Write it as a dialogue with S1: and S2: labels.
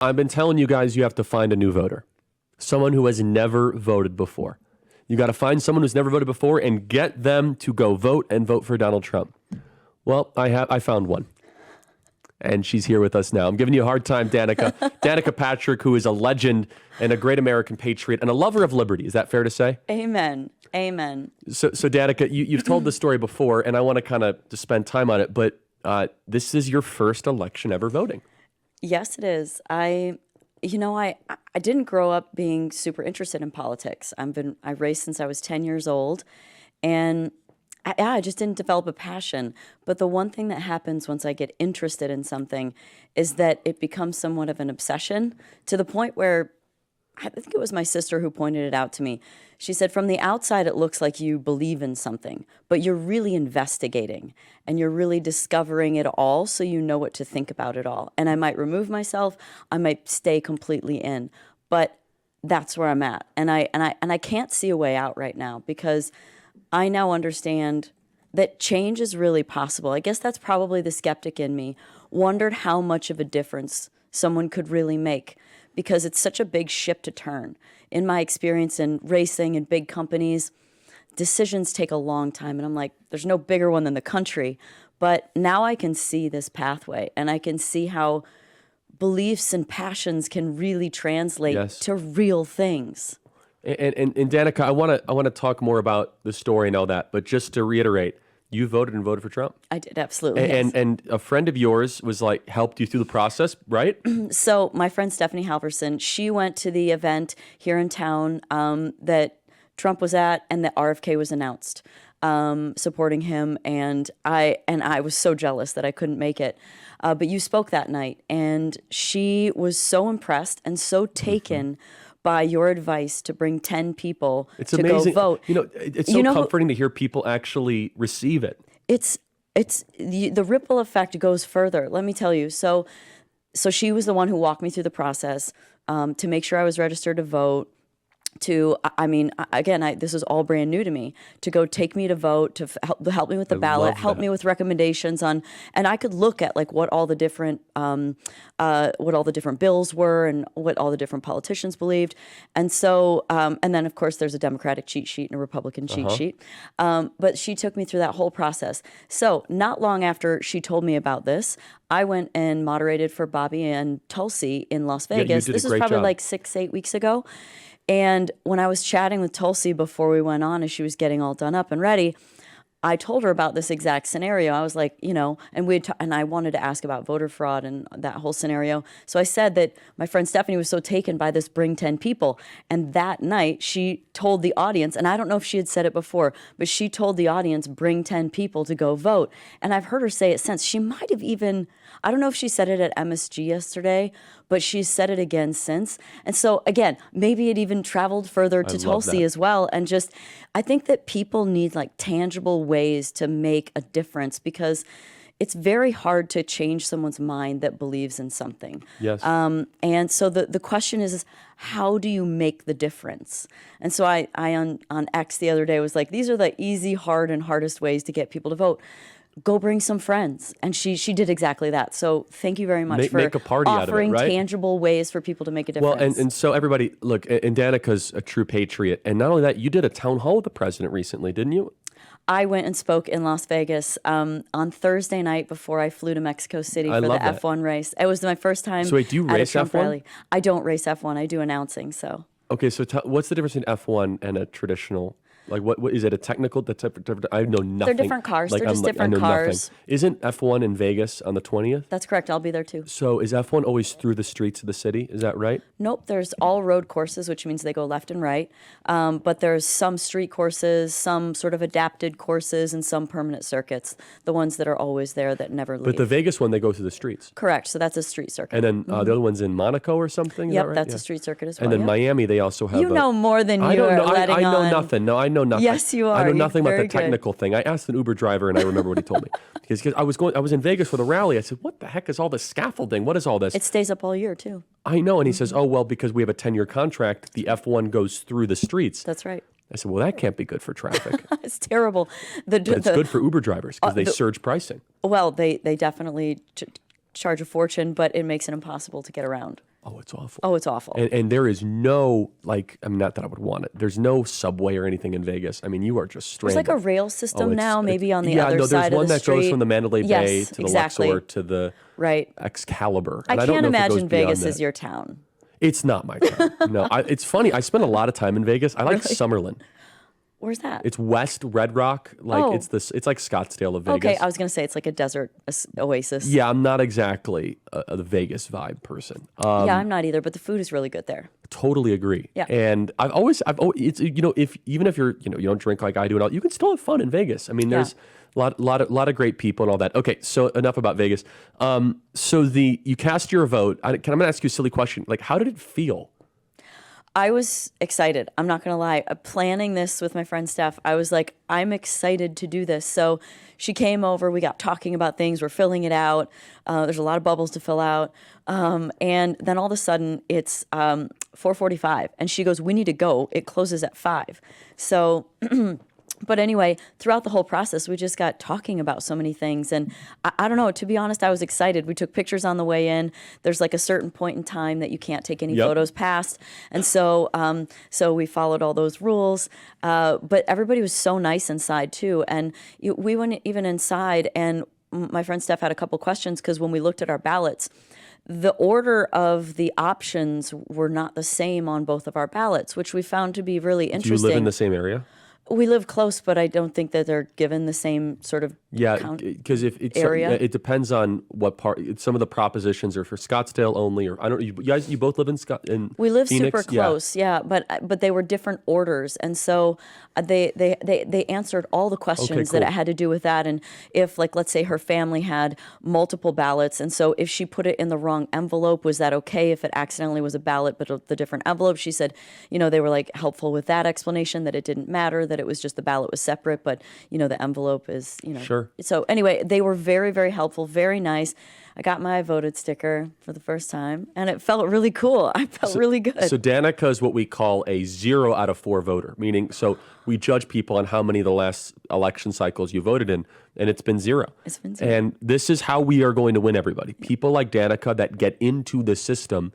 S1: I've been telling you guys you have to find a new voter, someone who has never voted before. You got to find someone who's never voted before and get them to go vote and vote for Donald Trump. Well, I found one. And she's here with us now. I'm giving you a hard time, Danica. Danica Patrick, who is a legend and a great American patriot and a lover of liberty. Is that fair to say?
S2: Amen. Amen.
S1: So Danica, you've told the story before, and I want to kind of just spend time on it, but this is your first election ever voting.
S2: Yes, it is. I didn't grow up being super interested in politics. I raced since I was 10 years old, and I just didn't develop a passion. But the one thing that happens once I get interested in something is that it becomes somewhat of an obsession, to the point where I think it was my sister who pointed it out to me. She said, from the outside, it looks like you believe in something, but you're really investigating and you're really discovering it all, so you know what to think about it all. And I might remove myself, I might stay completely in, but that's where I'm at. And I can't see a way out right now, because I now understand that change is really possible. I guess that's probably the skeptic in me, wondered how much of a difference someone could really make, because it's such a big ship to turn. In my experience in racing and big companies, decisions take a long time. And I'm like, there's no bigger one than the country. But now I can see this pathway, and I can see how beliefs and passions can really translate to real things.
S1: And Danica, I want to talk more about the story and all that, but just to reiterate, you voted for Trump.
S2: I did, absolutely.
S1: And a friend of yours was helped you through the process, right?
S2: So my friend Stephanie Halverson, she went to the event here in town that Trump was at, and that RFK was announced, supporting him. And I was so jealous that I couldn't make it. But you spoke that night, and she was so impressed and so taken by your advice to bring 10 people
S1: it's
S2: to
S1: amazing.
S2: go vote.
S1: It's so comforting to hear people actually receive it.
S2: It's the ripple effect goes further. Let me tell you. So she was the one who walked me through the process to make sure I was registered to vote. This is all brand new to me, to go take me to vote, to help me with the ballot, help me with recommendations on, and I could look at what all the different bills were and what all the different politicians believed. And so, and then of course there's a Democratic cheat sheet and a Republican cheat sheet. But she took me through that whole process. So not long after she told me about this, I went and moderated for Bobby and Tulsi in Las Vegas.
S1: You did
S2: this
S1: a
S2: was
S1: great
S2: probably
S1: job.
S2: 6-8 weeks ago. And when I was chatting with Tulsi before we went on, as she was getting all done up and ready, I told her about this exact scenario. I was like, and I wanted to ask about voter fraud and that whole scenario. So I said that my friend Stephanie was so taken by this bring 10 people. And that night she told the audience, and I don't know if she had said it before, but she told the audience, bring 10 people to go vote. And I've heard her say it since. She might have even, I don't know if she said it at MSG yesterday, but she's said it again since. And so again, maybe it even traveled further to Tulsi as well. And just, I think that people need tangible ways to make a difference, because it's very hard to change someone's mind that believes in something.
S1: Yes.
S2: And so the question is how do you make the difference? And so I on X the other day was like, these are the easy, hard, and hardest ways to get people to vote. Go bring some friends. And she did exactly that. So thank you very much for
S1: make a party
S2: offering
S1: out of it, right?
S2: tangible ways for people to make a difference.
S1: Well, and so everybody, look, and Danica's a true patriot. And not only that, you did a town hall with the president recently, didn't you?
S2: I went and spoke in Las Vegas on Thursday night before I flew to Mexico City for the F1 race. It was my first time.
S1: So wait, do you
S2: at
S1: race
S2: a Trump
S1: F1?
S2: rally. I don't race F1. I do announcing. So.
S1: Okay, so what's the difference in F1 and a traditional? What is it? A technical? I know nothing.
S2: They're different cars. They're just different cars.
S1: Nothing. Isn't F1 in Vegas on the 20th?
S2: That's correct. I'll be there too.
S1: So is F1 always through the streets of the city? Is that right?
S2: Nope. There's all road courses, which means they go left and right. But there's some street courses, some sort of adapted courses, and some permanent circuits. The ones that are always there that never leave.
S1: But the Vegas one, they go through the streets.
S2: Correct. So that's a street circuit.
S1: And then the other one's in Monaco or something?
S2: Yep,
S1: right?
S2: that's a street circuit as well.
S1: And then Miami, they also have.
S2: You know more than you are letting on.
S1: I know nothing. No, I know nothing.
S2: Yes, you are.
S1: I know nothing about
S2: Very
S1: the technical thing. I asked an Uber driver, and I remember what he told me. Because I was in Vegas for the rally. I said, "What the heck is all this scaffolding? What is all this?"
S2: It stays up all year too.
S1: I know, and he says, "Oh well, because we have a 10-year contract, the F1 goes through the streets."
S2: That's right.
S1: I said, "Well, that can't be good for traffic."
S2: It's terrible.
S1: But it's good for Uber drivers because they surge pricing.
S2: Well, they definitely charge a fortune, but it makes it impossible to get around.
S1: Oh, it's awful.
S2: Oh, it's awful.
S1: And there is no, like, I mean, not that I would want it. There's no subway or anything in Vegas. I mean, you are just
S2: There's
S1: stranded.
S2: like a rail system now, maybe on the
S1: yeah,
S2: other
S1: no,
S2: side
S1: there's
S2: of the
S1: one that
S2: street.
S1: goes from the Mandalay Bay
S2: Yes,
S1: to the
S2: exactly.
S1: Luxor to the
S2: Right.
S1: Excalibur.
S2: I
S1: And don't
S2: can't
S1: know if it goes
S2: imagine
S1: beyond
S2: Vegas
S1: that.
S2: is your town.
S1: It's not my town. No, it's funny. I spent a lot of time in Vegas. I like Summerlin.
S2: Where's that?
S1: It's West Red Rock. Like
S2: Oh.
S1: it's like Scottsdale of Vegas.
S2: Okay, I was going to say it's like a desert oasis.
S1: Yeah, I'm not exactly a Vegas vibe person.
S2: Yeah, I'm not either, but the food is really good there.
S1: Totally agree.
S2: Yeah.
S1: And I've always, it's, you know, if even if you're, you know, you don't drink like I do and all, you can still have fun in Vegas. I mean, there's a lot of great people and all that. Okay, so enough about Vegas. So you cast your vote. I'm gonna ask you a silly question. Like, how did it feel?
S2: I was excited. I'm not going to lie. Planning this with my friend Steph, I was like, I'm excited to do this. So she came over. We got talking about things. We're filling it out. There's a lot of bubbles to fill out. And then all of a sudden, it's 4:45. And she goes, we need to go. It closes at 5. So... But anyway, throughout the whole process, we just got talking about so many things. And I don't know, to be honest, I was excited. We took pictures on the way in. There's like a certain point in time that you can't take any photos past. And so so we followed all those rules. But everybody was so nice inside too. And we went even inside, and my friend Steph had a couple questions because when we looked at our ballots, the order of the options were not the same on both of our ballots, which we found to be really
S1: Do
S2: interesting.
S1: you live in the same area?
S2: We live close, but I don't think that they're given the same sort of
S1: because if it's
S2: area.
S1: it depends on what part. Some of the propositions are for Scottsdale only, or I don't. You guys, you both live in
S2: We live
S1: Phoenix?
S2: super close, but they were different orders, and so they answered all the questions that
S1: cool.
S2: it had to do with that. And if, like, let's say her family had multiple ballots, and so if she put it in the wrong envelope, was that okay? If it accidentally was a ballot but the different envelope, she said, you know, they were like helpful with that explanation, that it didn't matter, that it was just the ballot was separate, but you know the envelope is, you know.
S1: Sure.
S2: So anyway, they were very, very helpful, very nice. I got my voted sticker for the first time, and it felt really cool. I felt really good.
S1: So Danica is what we call a 0 out of 4 voter, meaning so we judge people on how many of the last election cycles you voted in, and it's been 0.
S2: It's been 0.
S1: And this is how we are going to win everybody. People like Danica that get into the system